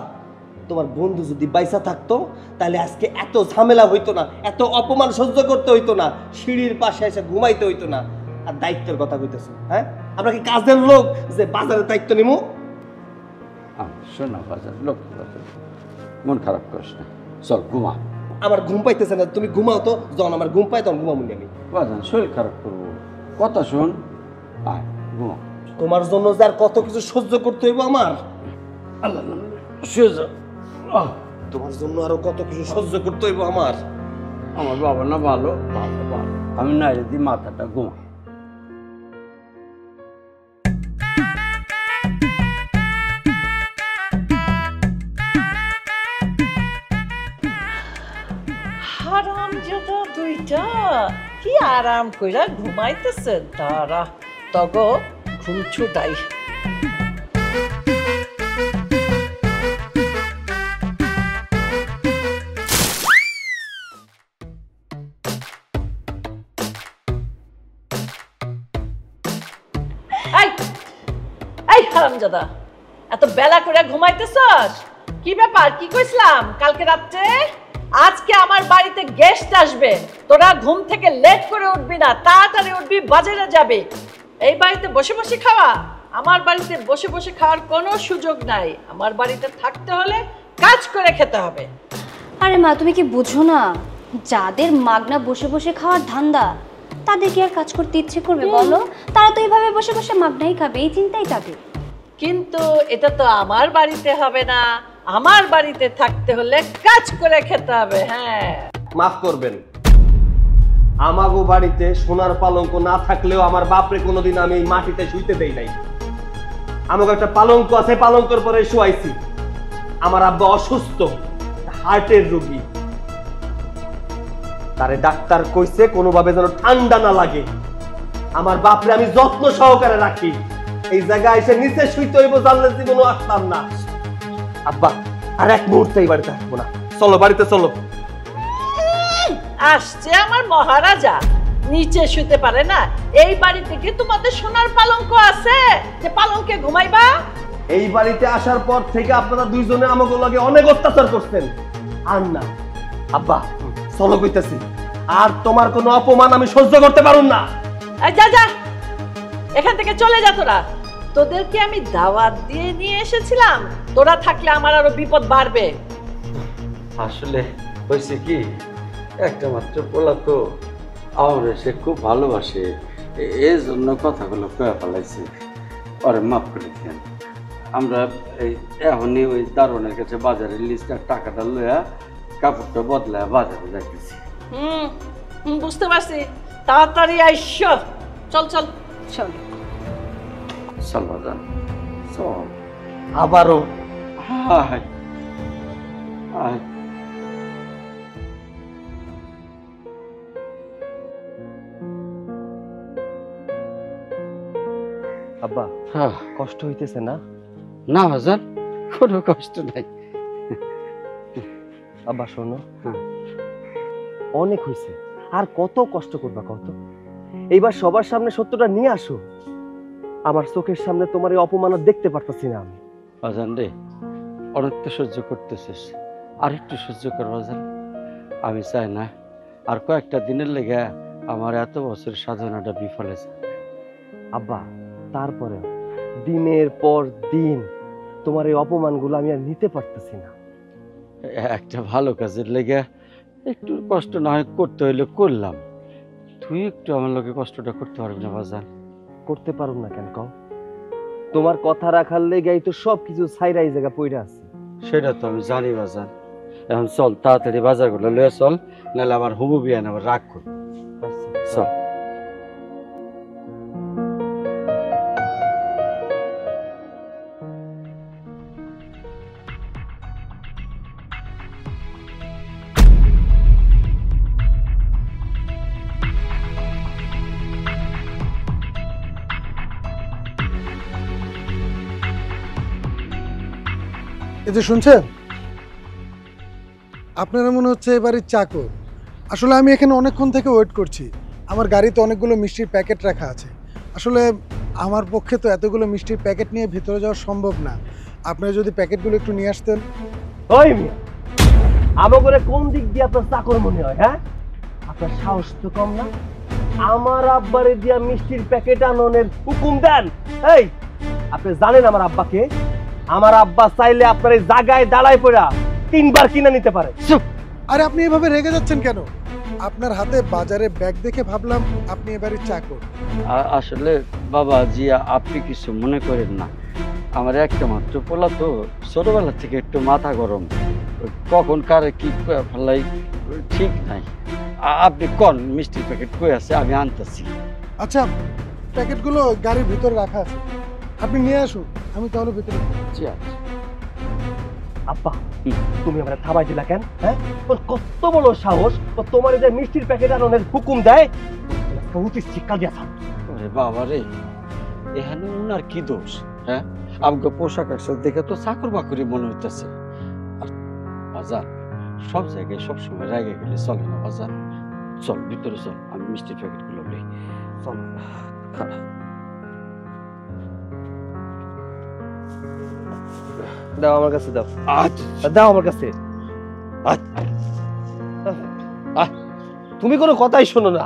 তোমার বন্ধু যদি বাইসা থাকতো তাহলে আজকে এত ঝামেলা হইতো না, এত অপমান সহ্য করতে হইতো না, সিঁড়ির পাশে এসে ঘুমাইতে হইতো না। আর দায়িত্বের কথা কইতেছো? হ্যাঁ, আমরা কি কাজের লোক যে বাজারের দায়িত্ব নিমু? শোনা বাজার লোক, মন খারাপ করিস না, চল ঘুমা। আমার ঘুম পাইতেছে না, তুমি ঘুমাও তো, যখন আমার ঘুম পাই তখন ঘুমামুনি আমি। বাজান শরীর খারাপ করবো, কথা শোন, আয় ঘুমা। তোমার জন্য যে আর কত কিছু সহ্য করতে হইব আমার। আল্লাহ শুয়ে যা। তোমার জন্য আরো কত কিছু সহ্য করতে হইব আমার। আমার বাবা না ভালো, আমি না যদি মাথাটা ঘুমা। হারামজাদা দুইটা কি আরাম কইরা ঘুমাইতেছে। তারা তগ ঘুম ছুটাই। এই হারামজাদা, এত বেলা করে ঘুমাইতেছস? কি ব্যাপার? কি কইছিলাম কালকে রাতে? আজকে আমার বাড়িতে গেস্ট আসবে, তোরা ঘুম থেকে লেট করে উঠবি না, তাড়াতাড়ি উঠবি, বাজারে যাবে। এই বাড়িতে বসে বসে খাওয়া? আমার বাড়িতে বসে বসে খাওয়ার কোনো সুযোগ নাই। আমার বাড়িতে থাকতে হলে কাজ করে খেতে হবে। আরে মা, তুমি কি বুঝো না, যাদের মাগনা বসে বসে খাওয়ার ধান্দা তাদের কি আর কাজ করতে ইচ্ছে করবে বলো? তারা তো এইভাবে বসে বসে মাগনাই খাবে, এই চিন্তাই তাদের। কিন্তু এটা তো আমার বাড়িতে হবে না। আমার বাড়িতে থাকতে হলে কাজ করে খেতে হবে। হ্যাঁ, মাফ করবেন, আমাগো বাড়িতে সোনার পালঙ্ক না থাকলেও আমার বাপরে কোনোদিন আমি এই মাটিতে শুইতে দেই নাই। আমাকে একটা পালঙ্ক আছে, পালঙ্কের পরে শুয়াইছি। আমার আব্বা অসুস্থ, হার্টের রোগী। তারে ডাক্তার কইছে কোনোভাবে যেন ঠান্ডা না লাগে। আমার বাপরে আমি যত্ন সহকারে রাখি। এই জায়গায় এসে নিচে শুইতে হইব জানলে জীবনও আসতাম না। আব্বা আর এক মুহূর্তে এই বাড়িতে আসবো না, চলো বাড়িতে চলো। আসছে আমার মহারাজা, নিচে শুতে পারে না? এই বাড়িতে কি তোমাদের সোনার পালঙ্ক আছে যে পালঙ্কে ঘুমাইবা? এই বাড়িতে আসার পর থেকে আপনারা দুইজনে আমাকে লাগে অনেক অত্যাচার করছেন। আর না আব্বা, চলো কইতাছি, আর তোমার কোনো অপমান আমি সহ্য করতে পারুম না। যা যা, এখান থেকে চলে যা তোরা। তোদেরকে আমি দাওয়াত দিয়ে নিয়ে এসেছিলাম, তোরা থাকলে আমার আরো বিপদ বাড়বে। আসলে হয়েছে কি, একটা মাত্র পোলা তো, আমার সে খুব ভালোবাসে, এই জন্য কথাগুলো কয়ে ফেলাইছে। পরে মাফ করে দেন। আমরা এই এখনই ওই দারোয়ানের কাছে বাজারের লিস্টের টাকাটা লইয়া কাপড়টা বদলায় বাজারে যাইতেছি। বুঝতে পারছি, তাড়াতাড়ি আইসো। চল চল চল চল বাজান, চল। আবারও হায় হায়। আব্বা হ্যাঁ, কষ্ট হইতেছে না? না বাজান, কোনো কষ্ট নাই। আব্বা শোনো, হ্যাঁ। অনেক হয়েছে, আর কত কষ্ট করবা কত? এইবার সবার সামনে সত্যটা নিয়ে আসো। আমার চোখের সামনে তোমার এই অপমান দেখতে পারতাছি না আমি। বাজান রে, অনেক তো সহ্য করতেছিস, আর একটু সহ্য কর বাজান। আমি চাই না আর কয়েকটা দিনের লেগে আমার এত বছর সাধনাটা বিফলে যায়। আব্বা তারপরে দিনের পর দিন তোমার এই অপমানগুলো আমি আর নিতে পারতেছি না। একটা ভালো কাজের লেগে একটু কষ্ট না হয় করতে হইলে করলাম, তুই একটু আমার লোকে কষ্টটা করতে পারবি না বাজান? করতে পারুম না কেন কও? তোমার কথা রাখার লেগেই তো সবকিছু ছাইরা এই জায়গা পইরা আছে। সেটা তো আমি জানি বাজান। এখন চল তাড়াতাড়ি বাজারগুলো লয়ে চল, নাহলে আমার হুবু বিয়ান আবার রাগ করবে। চল। এই যে শুনছেন, আপনারা মনে হচ্ছে এবারের চাকর। আসলে আমি এখানে অনেকক্ষণ থেকে ওয়েট করছি। আমার গাড়িতে অনেকগুলো মিষ্টির প্যাকেট রাখা আছে। আসলে আমার পক্ষে তো এতগুলো মিষ্টির প্যাকেট নিয়ে ভেতরে যাওয়া সম্ভব না। আপনারা যদি প্যাকেটগুলো একটু নিয়ে আসতেন। ওই মিয়া, আমাকে কোন দিক দিয়ে আপনার চাকর মনে হয়? হ্যাঁ, আপনার সাহস তো কম না। আমার আব্বারে দিয়া মিষ্টির প্যাকেট আননের হুকুম দেন? এই, আপনি জানেন আমার আব্বাকে? আমার আব্বা চাইলে আপনার এই জায়গায় দাঁড়ায় পড়া 3 বার কিনে নিতে পারে। আরে আপনি এভাবে রেগে যাচ্ছেন কেন? আপনার হাতে বাজারে ব্যাগ দেখে ভাবলাম আপনি এবারে চাকর। আসলে বাবা জি, আপনি কিছু মনে করেন না, আমার একটা মাত্র পোলা তো, ছোটবেলা থেকে একটু মাথা গরম, কখন কারে কি ফেলাই ঠিক নাই। আপনি কোন মিষ্টির প্যাকেট কই আছে, আমি আনতেছি। আচ্ছা, প্যাকেটগুলো গাড়ির ভিতরে রাখা আছে, আপনি নিয়ে আসুন, আমি তাহলে ভিতরে। জি আচ্ছা। আব্বা তুমি আমার থামাই দিলা কেন? হ্যাঁ, তোর কত বড় সাহস, ও তোমার যে মিষ্টির প্যাকেট আনার হুকুম দেয়, উচিত শিক্ষা দিয়েছ। ওরে বাবা রে, এখানে উনার কি দোষ? হ্যাঁ, আমাকে পোশাক আশাক দেখে তো চাকর বাকরি মনে হইতেছে। আর বাজার সব জায়গায় সবসময় রেগে গেলে চলে না বাজার। চল ভিতরে চল, আমি মিষ্টির প্যাকেটগুলো নেই। চল খারাপ। দাও আমার কাছে, দাও আচ্ছা দাও আমার কাছে। তুমি কোনো কথাই শোনো না।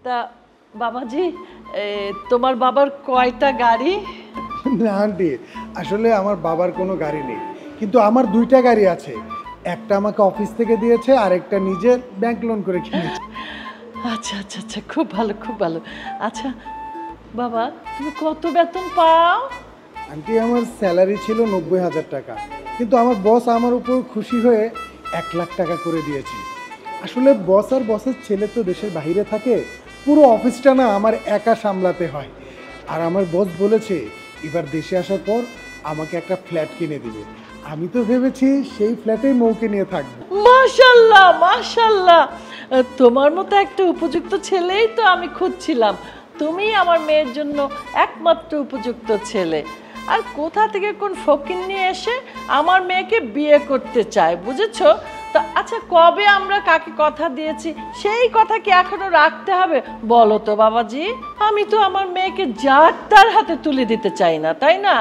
তা বাবাজি, তোমার বাবার কয়টা গাড়ি? না আন্টি, আসলে আমার বাবার কোনো গাড়ি নেই, কিন্তু আমার 2টা গাড়ি আছে। একটা আমাকে অফিস থেকে দিয়েছে, আর একটা নিজের ব্যাংক লোন করে কিনেছে। আচ্ছা আচ্ছা আচ্ছা, খুব ভালো খুব ভালো। আচ্ছা বাবা, তুমি কত বেতন পাও? আন্টি, আমার স্যালারি ছিল 90,000 টাকা, কিন্তু আমার বস আমার উপর খুশি হয়ে 1 লাখ টাকা করে দিয়েছে। আসলে বস আর বসের ছেলে তো দেশের বাইরে থাকে, পুরো অফিসটা না আমার একা সামলাতে হয়। আর আমার বস বলেছে এবার দেশে আসার পর আমাকে একটা ফ্ল্যাট কিনে দিবে। আমি তো ভেবেছি সেই ফ্ল্যাটেই মৌকে নিয়ে থাকবো। মাশাআল্লাহ মাশাআল্লাহ, তোমার মতো একটা উপযুক্ত ছেলেই তো আমি খুঁজছিলাম। তুমি আমার মেয়ের জন্য একমাত্র উপযুক্ত ছেলে। আর কোথা থেকে কোন ফকির নিয়ে এসে আমার মেয়েকে বিয়ে করতে চায়, বুঝেছো? তা আচ্ছা, কবে আমরা কাকে কথা দিয়েছি সেই কথা কি এখনো রাখতে হবে বলো তো বাবাজি? আমি তো আমার মেয়েকে যার তার হাতে তুলে দিতে চাই না, তাই না?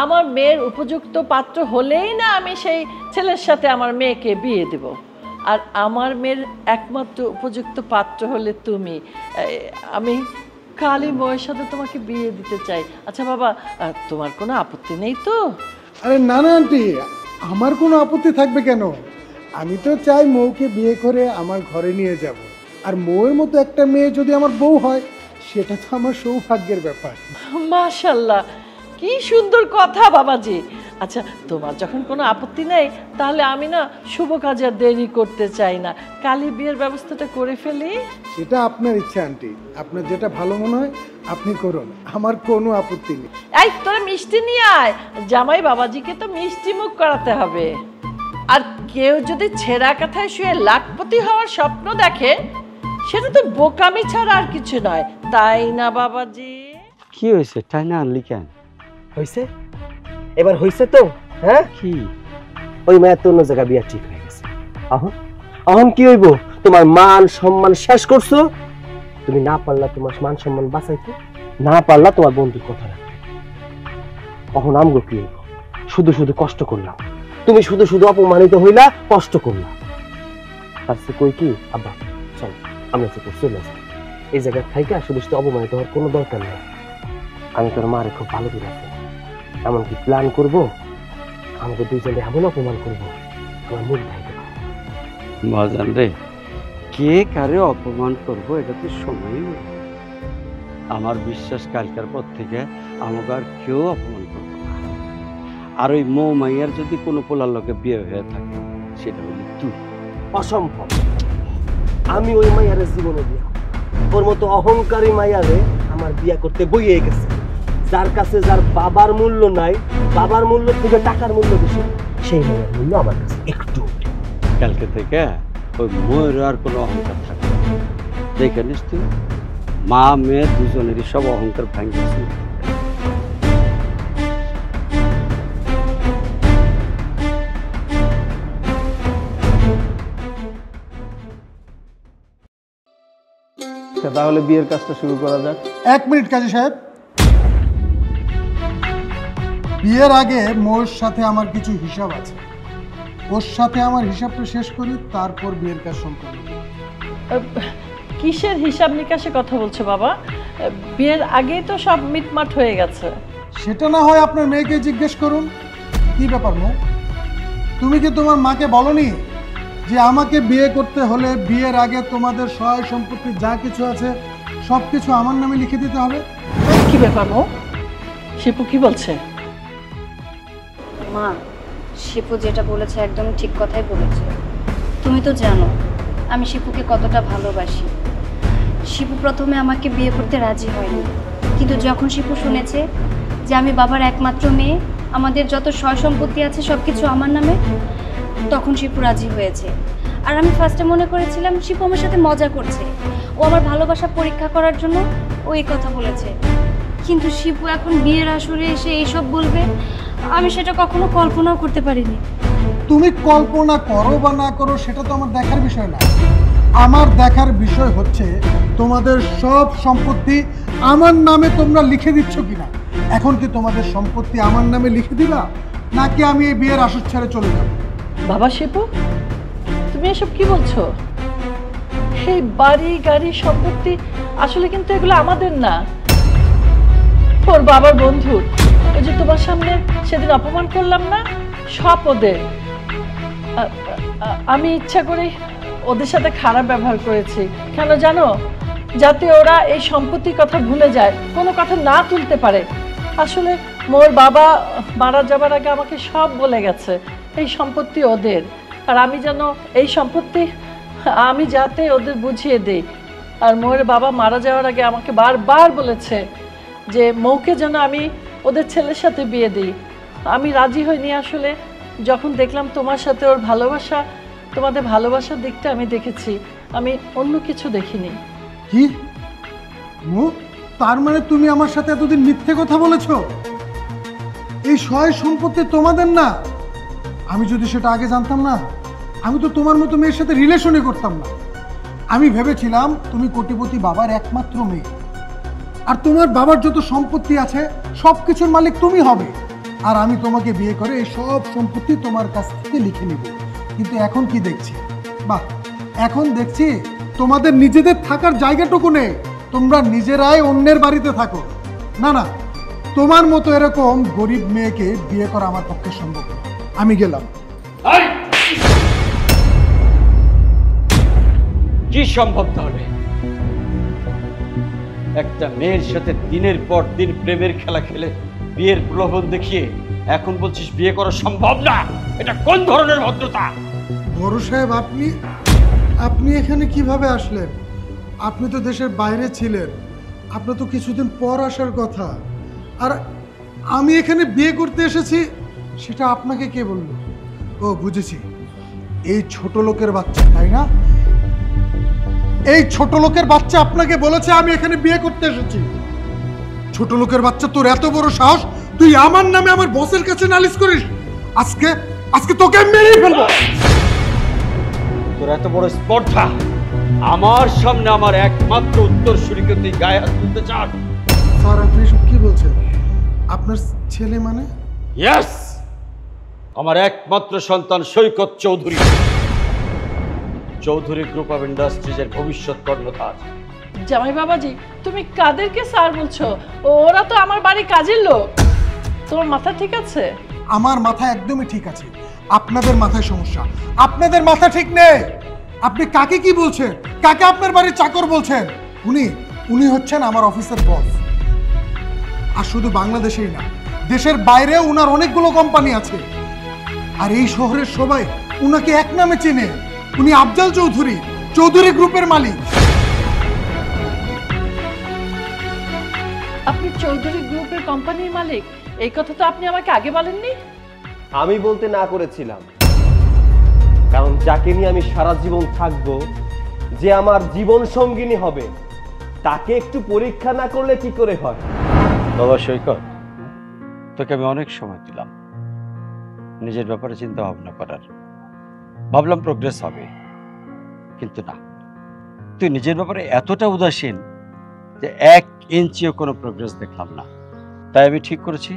আমার মেয়ের উপযুক্ত পাত্র হলেই না আমি সেই ছেলের সাথে আমার মেয়েকে বিয়ে দেব। আর আমার মেয়ের একমাত্র উপযুক্ত পাত্র হলে তুমি। আমি কালী বউয়ের সাথে তোমাকে বিয়ে দিতে চাই। আচ্ছা বাবা, তোমার কোনো আপত্তি নেই তো? আরে না না আন্টি, আমার কোনো আপত্তি থাকবে কেন? আমি তো চাই মৌকে বিয়ে করে আমার ঘরে নিয়ে যাব। আর মৌয়ের মতো একটা মেয়ে যদি আমার বউ হয়, সেটা তো আমার সৌভাগ্যের ব্যাপার। মাশাআল্লাহ, কি সুন্দর কথা বাবাজি। আচ্ছা, তোমার যখন কোনো আপত্তি নেই, তাহলে আমি না শুভ কাজে আর দেরি করতে চাই না, কালী বিয়ের ব্যবস্থাটা করে ফেলি। সেটা আপনার ইচ্ছা আন্টি, আপনার যেটা ভালো মনে হয় আপনি করুন, আমার কোনো আপত্তি নেই। এই তোরা মিষ্টি নিয়ে আয়, জামাই বাবাজিকে তো মিষ্টি মুখ করাতে হবে। আর কেউ যদি ছেঁড়া কাঁথায় শুয়ে লাখপতি হওয়ার স্বপ্ন দেখে, সেটা তো বোকামি ছাড়া আর কিছু নয়, তাই না বাবাজি? কি হয়েছে, তাই না আনলি কেন? হয়েছে, এবার হয়েছে তো। হ্যাঁ, কি ওই মায়ের তো অন্য জায়গায় বিয়ে ঠিক হয়ে গেছে। এখন কি হইব? তোমার মান সম্মান শেষ করছো, তুমি না পারলা তোমার মান সম্মান বাঁচাইতে, না পারলা তোমার বন্ধুর কথা রাখতে। এখন আমগো কি হইব? শুধু শুধু কষ্ট করলাম, তুমি শুধু শুধু অপমানিত হইলা, কষ্ট করলা। তার সে কই কি আব্বা, চল আমরা চলে আসি। এই জায়গায় থাইকা শুধু শুধু অপমানিত হওয়ার কোনো দরকার নেই। আমি তোর মারে খুব ভালো করে আছি, এমনকি প্ল্যান করবো আমাকে দুইজনে এমন অপমান করবো আমার মুখ ধাইতে। মজান রে, কে কারে অপমান করবো এটা তো সময় নেই। আমার বিশ্বাস কালকার পর থেকে আমাকে আর কেউ অপমান করবো না। আর ওই মৌ মাইয়ার যদি কোনো পোলার লোকে বিয়ে হয়ে থাকে, সেটা হলি তুই। অসম্ভব, আমি ওই মাইয়ারে জীবনে বিয়া, ওর মতো অহংকারী মাইয়ারে আমার বিয়া করতে বইয়ে গেছে। যার কাছে যার বাবার মূল্য নাই, বাবার মূল্য থেকে টাকার মূল্য বেশি, সেই মাইয়ার মূল্য আমার কাছে একটু। কালকে থেকে ওই ময়ের আর কোনো অহংকার থাকবে না। দেখে নিস তুই, মা মেয়ে দুজনেরই সব অহংকার ভাঙিয়েছে। তাহলে বিয়ের কাজটা শুরু করা যাক। 1 মিনিট কাজী সাহেব, বিয়ের আগে মোর সাথে আমার কিছু হিসাব আছে, ওর সাথে আমার হিসাবটা শেষ করি, তারপর বিয়ের কাজ সম্পন্ন করি। কিসের হিসাব নিকাশে কথা বলছো বাবা? বিয়ের আগেই তো সব মিটমাট হয়ে গেছে। সেটা না হয় আপনার মেয়েকে জিজ্ঞেস করুন। কি ব্যাপার মৌ, তুমি কি তোমার মাকে বলনি যে আমাকে বিয়ে করতে হলে বিয়ের আগে তোমাদের সহায় সম্পত্তি যা কিছু আছে সব কিছু আমার নামে লিখে দিতে হবে? কি ব্যাপার মৌ? শিপু কি বলছে? মা, শিপু যেটা বলেছে একদম ঠিক কথাই বলেছে। তুমি তো জানো আমি শিপুকে কতটা ভালোবাসি। শিপু প্রথমে আমাকে বিয়ে করতে রাজি হয়নি, কিন্তু যখন শিপু শুনেছে যে আমি বাবার একমাত্র মেয়ে, আমাদের যত সয় সম্পত্তি আছে সব কিছু আমার নামে, তখন শিপু রাজি হয়েছে। আর আমি ফার্স্টে মনে করেছিলাম শিপু আমার সাথে মজা করছে, ও আমার ভালোবাসা পরীক্ষা করার জন্য ও এই কথা বলেছে। কিন্তু শিপু এখন বিয়ের আসরে এসে এইসব বলবে, আমি সেটা কখনো কল্পনাও করতে পারিনি। তুমি কল্পনা করো বা না করো সেটা তো আমার দেখার বিষয় না। আমার দেখার বিষয় হচ্ছে তোমাদের সব সম্পত্তি আমার নামে তোমরা লিখে দিচ্ছ কিনা। এখন কি তোমাদের সম্পত্তি আমার নামে লিখে দিবা, নাকি আমি এই বিয়ের আসর ছেড়ে চলে যাব? বাবা শিপু, তুমি এসব কি বলছো? এই বাড়ি গাড়ি সম্পত্তি আসলে কিন্তু এগুলো আমাদের না, ওর বাবার বন্ধুর। ওই যে তোমার সামনে সেদিন অপমান করলাম না, সব ওদের। আমি ইচ্ছা করে ওদের সাথে খারাপ ব্যবহার করেছি। কেন জানো? যাতে ওরা এই সম্পত্তির কথা ভুলে যায়, কোনো কথা না তুলতে পারে। আসলে মোর বাবা মারা যাবার আগে আমাকে সব বলে গেছে এই সম্পত্তি ওদের, আর আমি যেন এই সম্পত্তি আমি যাতে ওদের বুঝিয়ে দিই। আর মোর বাবা মারা যাওয়ার আগে আমাকে বারবার বলেছে যে মৌকে যেন আমি ওদের ছেলের সাথে বিয়ে দিই। আমি রাজি হইনি আসলে। যখন দেখলাম তোমার সাথে ওর ভালোবাসা, তোমাদের ভালোবাসার দিকটা আমি দেখেছি, আমি অন্য কিছু দেখিনি। কি তার মানে তুমি আমার সাথে এতদিন মিথ্যে কথা বলেছো? এই সয় সম্পত্তি তোমাদের না? আমি যদি সেটা আগে জানতাম না, আমি তো তোমার মতো মেয়ের সাথে রিলেশনই করতাম না। আমি ভেবেছিলাম তুমি কোটিপতি বাবার একমাত্র মেয়ে, আর তোমার বাবার যত সম্পত্তি আছে সব কিছুর মালিক তুমি হবে, আর আমি তোমাকে বিয়ে করে এই সব সম্পত্তি তোমার কাছ থেকে লিখে নিব। কিন্তু এখন কি দেখছি, বাহ, এখন দেখছি তোমাদের নিজেদের থাকার জায়গাটুকু নেই, তোমরা নিজেরাই অন্যের বাড়িতে থাকো। না না, তোমার মতো এরকম গরিব মেয়েকে বিয়ে করা আমার পক্ষে সম্ভব না। আমি গেলাম। কি সম্ভব তাহলে? একটা মেয়ের সাথে দিনের পর দিন প্রেমের খেলা খেলে বিয়ের প্রলোভন দেখিয়ে এখন বলছিস বিয়ে করা সম্ভব না? এটা কোন ধরনের ভদ্রতা? বড় সাহেব, আপনি এখানে কিভাবে আসলেন? আপনি তো দেশের বাইরে ছিলেন, আপনার তো কিছুদিন পর আসার কথা। আর আমি এখানে বিয়ে করতে এসেছি সেটা আপনাকে কে বলল? ও বুঝেছি, এই ছোট লোকের বাচ্চা, তাই না? এই ছোট লোকের বাচ্চা আপনাকে বলেছে আমি এখানে বিয়ে করতে এসেছি। ছোট লোকের বাচ্চা, তোর এত বড় সাহস, তুই আমার নামে আমার বসের কাছে নালিশ করিস? আজকে তোকে মেরেই ফেলবো। তোর এত বড় স্পর্ধা, আমার সামনে আমার একমাত্র উত্তরসূরিকে তুই গায়ে হাত তুলতে চাস? স্যার, আপনি এসব কি বলছেন? আপনার ছেলে মানে? ইয়েস, আমার একমাত্র সন্তান সৈকত চৌধুরী। চৌধুরী গ্রুপ অফ ইন্ডাস্ট্রিজের ভবিষ্যৎ কর্ণধার। জামাই বাবাজি, তুমি কাদেরকে স্যার বলছো? ওরা তো আমার বাড়ির কাজের লোক। তোমার মাথা ঠিক আছে? আমার মাথা একদমই ঠিক আছে, আপনাদের মাথায় সমস্যা। আপনাদের মাথা ঠিক নেই। আপনি কাকে কি বলছেন? কাকে আপনার বাড়ির চাকর বলছেন? উনি হচ্ছেন আমার অফিসের বস। আর শুধু বাংলাদেশেই না, দেশের বাইরে উনার অনেকগুলো কোম্পানি আছে, আর এই শহরের সবাই উনাকে এক নামে চেনে। উনি আফজাল চৌধুরী, চৌধুরী গ্রুপের মালিক। আপনি চৌধুরী গ্রুপের কোম্পানির মালিক? এই কথা তো আপনি আমাকে আগে বলেননি। আমি বলতে না করেছিলাম, কারণ যাকে নিয়ে আমি সারা জীবন থাকবো, যে আমার জীবন সঙ্গিনী হবে, তাকে একটু পরীক্ষা না করলে কি করে হয়? বাবা সৈকত, তোকে আমি অনেক সময় দিলাম নিজের ব্যাপারে চিন্তা ভাবনা করার। ভাবলাম প্রোগ্রেস হবে, কিন্তু না, তুই নিজের ব্যাপারে এতটা উদাসীন যে 1 ইঞ্চিও কোনো প্রোগ্রেস দেখলাম না। তাই আমি ঠিক করেছি,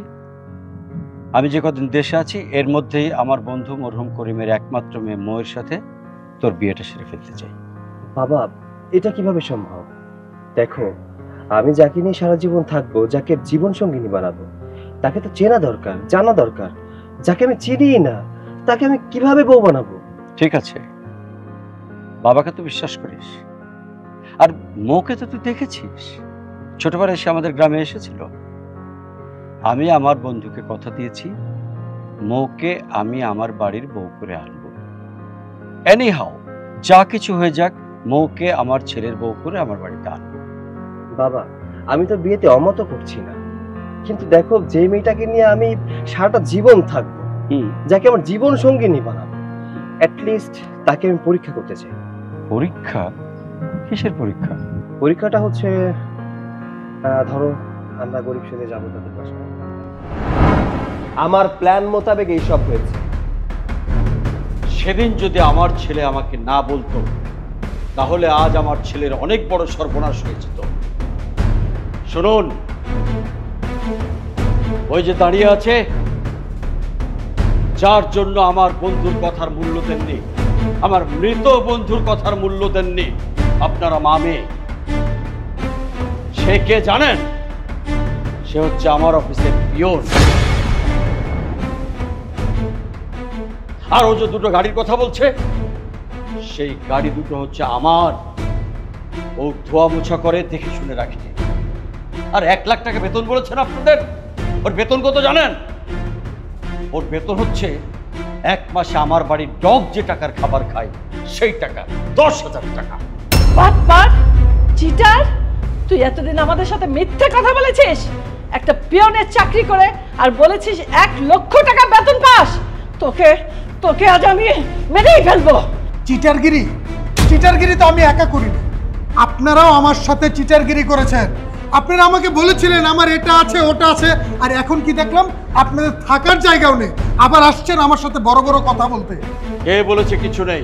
আমি যে কদিন দেশে আছি এর মধ্যেই আমার বন্ধু মরহুম করিমের একমাত্র মেয়ে ময়ের সাথে তোর বিয়েটা সেরে ফেলতে চাই। বাবা, এটা কিভাবে সম্ভব? দেখো, আমি যাকে নিয়ে সারা জীবন থাকবো, যাকে জীবন সঙ্গিনী বানাবো, তাকে তো চেনা দরকার, জানা দরকার। যাকে আমি চিনি না, তাকে আমি কিভাবে বউ বানাবো? ঠিক আছে, বাবাকে তো বিশ্বাস করিস, আর মৌকে তো তুই দেখেছিস, ছোটবেলায় এসে আমাদের গ্রামে এসেছিল। আমি আমার বন্ধুকে কথা দিয়েছি মৌকে আমি আমার বাড়ির বউ করে আনবো। এনি হাউ যা কিছু হয়ে যাক, মৌকে আমার ছেলের বউ করে আমার বাড়িতে আনবো। বাবা, আমি তো বিয়েতে অমত করছি না, কিন্তু দেখো যে মেয়েটাকে নিয়ে আমি সারাটা জীবন থাকবো, যাকে আমার জীবন সঙ্গিনী বানাবো, অ্যাটলিস্ট তাকে আমি পরীক্ষা করতে চাই। পরীক্ষা? কিসের পরীক্ষা? পরীক্ষাটা হচ্ছে ধরো আমরা গরিব সেজে যাবো তাদের বাসায়। আমার প্ল্যান মোতাবেক এইসব হয়েছে। সেদিন যদি আমার ছেলে আমাকে না বলতো, তাহলে আজ আমার ছেলের অনেক বড় সর্বনাশ হয়েছে। তো শুনুন, ওই যে দাঁড়িয়ে আছে, যার জন্য আমার বন্ধুর কথার মূল্য দেননি, আমার মৃত বন্ধুর কথার মূল্য দেননি আপনারা মামে, সে কে জানেন? সে হচ্ছে আমার অফিসের পিয়ন। আর ও যে দুটো গাড়ির কথা বলছে, সেই গাড়ি দুটো হচ্ছে আমার। ও ধোয়া মোছা করে, দেখে শুনে রাখে। আর 1 লাখ টাকা বেতন বলেছেন আপনাদের। ওর বেতন কত জানেন? ওর বেতন হচ্ছে 1 মাসে আমার বাড়ির ডগ যে টাকার খাবার খায় সেই টাকা, 10,000 টাকা। বাট চিটার, তুই এতদিন আমাদের সাথে মিথ্যে কথা বলেছিস। একটা পিয়নের চাকরি করে আর বলেছিস 1 লক্ষ টাকা বেতন পাস। তোকে তোকে আজ আমি মেরেই ফেলবো। চিটারগিরি তো আমি একা করিনি, আপনারাও আমার সাথে চিটারগিরি করেছেন। আপনারা আমাকে বলেছিলেন আমার এটা আছে ওটা আছে, আর এখন কি দেখলাম আপনাদের থাকার জায়গাও নেই, আবার আসছেন আমার সাথে বড় বড় কথা বলতে। কে বলেছে কিছু নেই?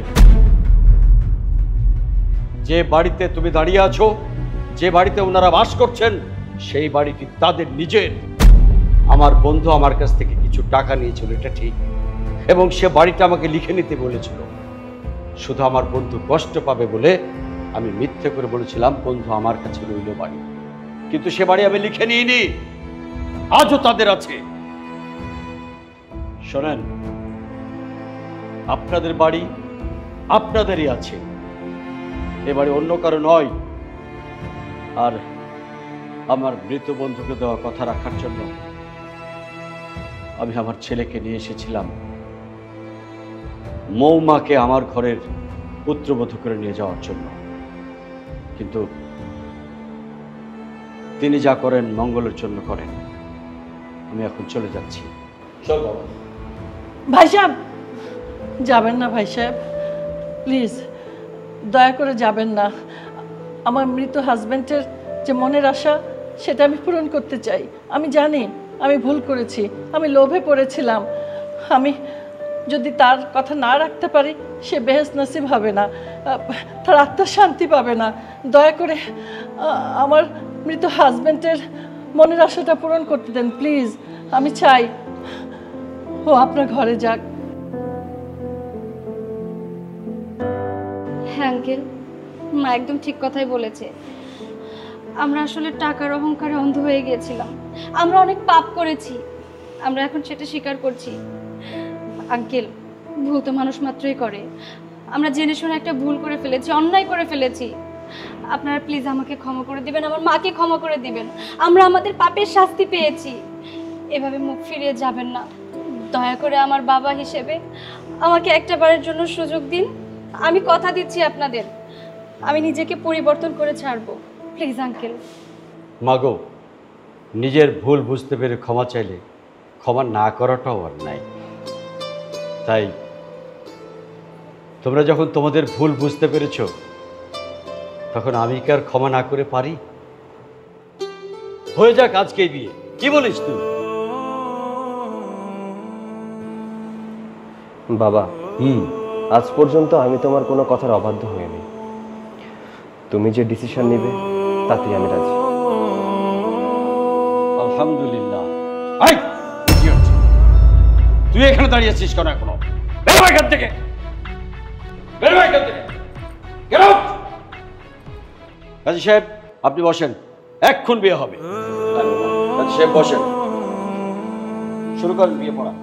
যে বাড়িতে তুমি দাঁড়িয়ে আছো, যে বাড়িতে ওনারা বাস করছেন, সেই বাড়িটি তাদের নিজের। আমার বন্ধু আমার কাছ থেকে কিছু টাকা নিয়েছিল, এটা ঠিক, এবং সে বাড়িটা আমাকে লিখে নিতে বলেছিল। শুধু আমার বন্ধু কষ্ট পাবে বলে আমি মিথ্যে করে বলেছিলাম বন্ধু আমার কাছে রইল বাড়ি, কিন্তু সে বাড়ি আমি লিখে নিইনি, আজও তাদের আছে। শোনেন, আপনাদের বাড়ি আপনাদেরই আছে, এ বাড়ি অন্য কারো নয়। আর আমার মৃত বন্ধুকে দেওয়া কথা রাখার জন্য আমি আমার ছেলেকে নিয়ে এসেছিলাম মৌমাকে আমার ঘরের পুত্রবধূ করে নিয়ে যাওয়ার জন্য, কিন্তু তিনি যা করেন মঙ্গলের জন্য করেন। আমি এখন চলে যাচ্ছি। চল বাবা। ভাই সাহেব, যাবেন না ভাই সাহেব, প্লিজ দয়া করে যাবেন না। আমার মৃত হাজব্যান্ডের যে মনের আশা, সেটা আমি পূরণ করতে চাই। আমি জানি আমি ভুল করেছি, আমি লোভে পড়েছিলাম। আমি যদি তার কথা না রাখতে পারি, সে বেহেশত নসিব হবে না, তার আত্মার শান্তি পাবে না। দয়া করে আমার মৃত হাজব্যান্ডের মনের আশাটা পূরণ করতে দেন প্লিজ। আমি চাই ও আপনার ঘরে যাক। হ্যাঁ আঙ্কেল, মা একদম ঠিক কথাই বলেছে। আমরা আসলে টাকার অহংকারে অন্ধ হয়ে গিয়েছিলাম, আমরা অনেক পাপ করেছি, আমরা এখন সেটা স্বীকার করছি। আঙ্কেল, ভুল তো মানুষ মাত্রই করে, আমরা জেনে শুনে একটা ভুল করে ফেলেছি, অন্যায় করে ফেলেছি। আপনারা প্লিজ আমাকে ক্ষমা করে দিবেন, আমার মাকে ক্ষমা করে দিবেন। আমরা আমাদের পাপের শাস্তি পেয়েছি, এভাবে মুখ ফিরিয়ে যাবেন না। দয়া করে আমার বাবা হিসেবে আমাকে একটা বারের জন্য সুযোগ দিন। আমি কথা দিচ্ছি আপনাদের, আমি নিজেকে পরিবর্তন করে ছাড়বো, প্লিজ আঙ্কেল। মাগো, নিজের ভুল বুঝতে পেরে ক্ষমা চাইলে ক্ষমা না করাটাও অন্যায়। তাই তোমরা যখন তোমাদের ভুল বুঝতে পেরেছ, তখন আমি কি আর ক্ষমা না করে পারি? হয়ে যাক আজকেই বিয়ে, কি বলিস তুই? বাবা, আজ পর্যন্ত আমি তোমার কোনো কথার অবাধ্য হইনি। তুমি যে ডিসিশন নিবে তাতেই আমি রাজি। আলহামদুলিল্লাহ। তুই এখানে দাঁড়িয়ে আছিস কেন? এখনো বের হ এখান থেকে, বের হ এখান থেকে। কাজী সাহেব, আপনি বসেন, এক্ষুন বিয়ে হবে। কাজী সাহেব বসেন, শুরু করেন বিয়ে পড়া।